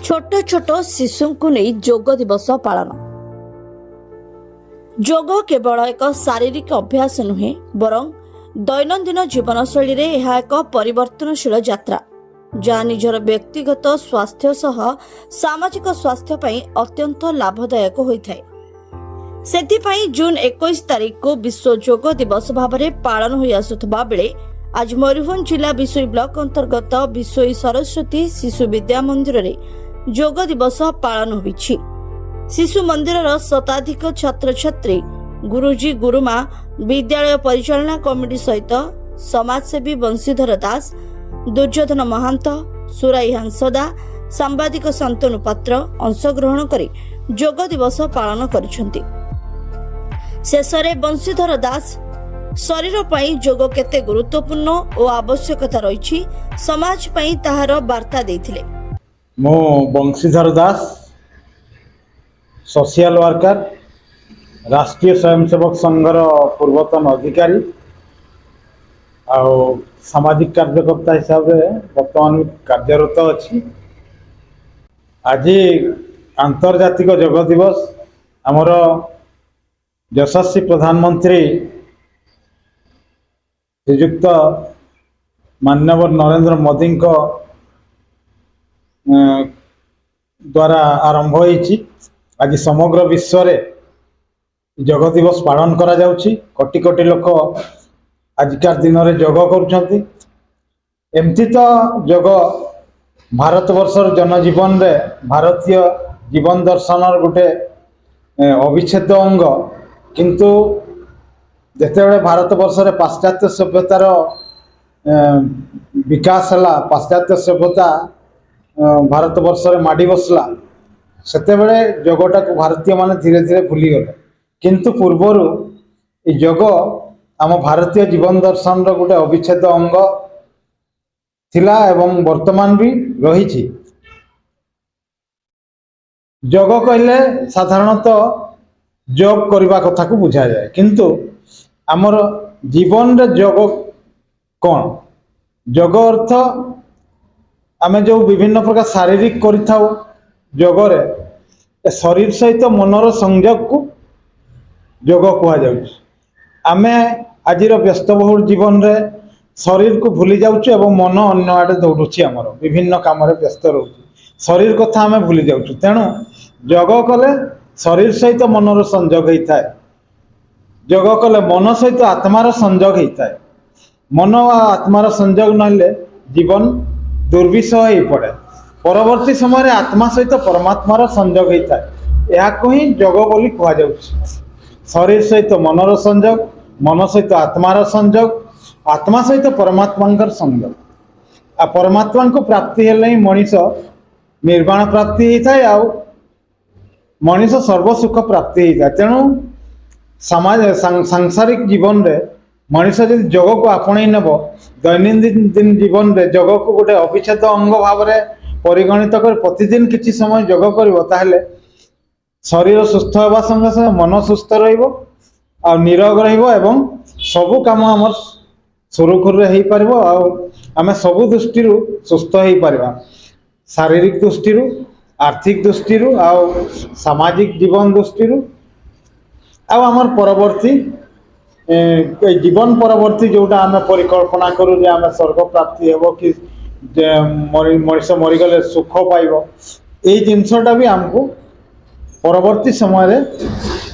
छोट छोट शिशु को नहीं योग दिवस पालन। योग केवल एक शारीरिक अभ्यास नुहे बरं दैनंदिन जीवनशैली रे यह एक परिवर्तनशील यात्रा जहाँ निजर व्यक्तिगत स्वास्थ्य सह सामाजिक स्वास्थ्य पई अत्यंत लाभदायक होइथाय। सेथिपई जून 21 तारीख को विश्व योग दिवस भाव में पालन होई आसुथबा बेले आज मयूरभंज जिला बिसोई ब्लॉक अंतर्गत बिसोई सरस्वती शिशु विद्या मंदिर रे योग दिवस पालन होइछि। शिशु मंदिर शताधिक छात्र छात्री गुरुजी गुरुमा विद्यालय परिचालना कमिटी सहित समाजसेवी बंशीधर दास दुर्योधन महांत सुराई हंसदा सांबादिक शांतनु पात्र अंशग्रहण करी योग दिवस पालन करिसेंति। शेषरे बंशीधर दास शरीर पई योग केते गुरुत्वपूर्ण और आवश्यकता रही समाज पई ताहार वार्ता देथिले। मो बंशीधर दास सोशल वर्कर राष्ट्रीय स्वयंसेवक संघर पूर्वतन अधिकारी आउ सामाजिक कार्यकर्ता हिसाब से बर्तमान कार्यरत अच्छी। आज आंतर्जातिक योग दिवस आमर यशस्वी प्रधानमंत्री श्रीयुक्त माननीय नरेंद्र मोदी द्वारा आरंभ होइछि। आज समग्र विश्व रे योग दिवस पालन करा जाउछि। कोटि कोटि लोक आजिकार दिन में योग करुछंती। एमती तो योग भारत वर्षर जनजीवन रे भारतीय जीवन दर्शन गोटे अविच्छेद अंग, किंतु जेतेबेले भारत वर्ष रे पाश्चात्य सभ्यतार विकास हला, पाश्चात्य सभ्यता भारत वर्ष रे माडी बसला, सेतेबेले योगटा को भारतीय माने धीरे धीरे भूली गले। किंतु पूर्वर योग आम भारतीय जीवन दर्शन रो गोटे अविच्छेद अंग थिला एवं वर्तमान भी रही। योग कहले साधारणतः योग करबा कथा को बुझा जाए, किंतु आमर जीवन रे योग कौन? योग अर्थ आमे जो विभिन्न प्रकार शारीरिक करिथाउ योग रे शरीर सहित मनर संयोग को योग कहा जाउछि। आमे आजिर व्यस्तबहुल जीवन रे शरीर को भूली जाउछु एवं मन अन्य आडे दौड़ुछि। आमर विभिन्न काम रे व्यस्त रहउछि, शरीर कथा आमे भूली जाउछु। तेणु योग कले शरीर सहित मनर संयोग होइथाय। योग कले मन सहित आत्मार संयोग होइथाय। मन और आत्मार संयोग नहले जीवन दुर्विषह हो पड़े। परवर्ती समय आत्मा सहित परमात्मार संयोग होता है। यह ही योग बोली कह जाउछि। शरीर सहित मनर संयोग, मन सहित आत्मार संयोग, आत्मा सहित परमात्मा संयोग। आ परमात्मा को प्राप्ति हेले ही मनीष निर्वाण प्राप्ति होता है, आउ मनीष सर्वसुख प्राप्ति होता है। तेणु समाज सांसारिक जीवन रे मनीष यदि योग को आपणई नेब, दैनंदिन जीवन रे योग को गोटे अविच्छेद अंग भाव में परिगणित कर प्रतिदिन किछि समय योग करिवो, ताहले शरीर सुस्थ होगा संगे संगे मन सुस्थ रहिबो आ निरोग रहिबो एवं सबु काम हमर सुरुखुर रे हेई परिबो। आ आमे सबु दृष्टि सुस्थ हेई परिबा, शारीरिक दृष्टि, आर्थिक दृष्टि आ सामाजिक जीवन दृष्टि आ हमर परवर्ती जीवन परवर्ती जोटा आमे परिकल्पना करू जे आमे स्वर्ग प्राप्ति हेबो कि मनीष मरीगले सुख पाइब, यही जिनसटा भी आमको परवर्ती समय रे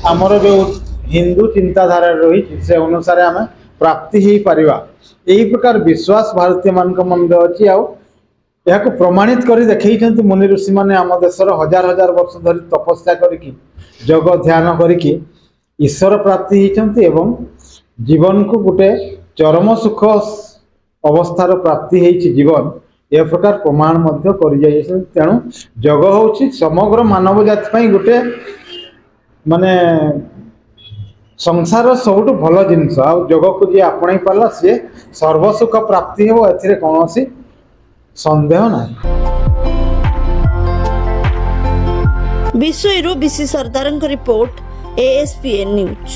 आमर जो हिंदू चिंताधारा रही से अनुसार आम प्राप्ति ही पारिबा। यही प्रकार विश्वास भारतीय मान मन अच्छी। आ प्रमाणित कर देखते मुनि ऋषि मैंने आम देशर हजार हजार वर्ष धरी तपस्या करिकी योग ध्यान करिकी ईश्वर प्राप्ति होती एवं जीवन को गोटे चरम सुख अवस्थार प्राप्ति होती जीवन ए प्रकार प्रमाण मध्य कर जाइए। तेणु योग हूँ समग्र मानव जाति गोटे माने संसार सबुठ भल जिनस। आ योग को जी आपणई पाला सी सर्वसुख प्राप्ति हो, एथिरे कौनसी संदेह नहीं। विश्वरू बीसी सरदार रिपोर्ट ASPN न्यूज।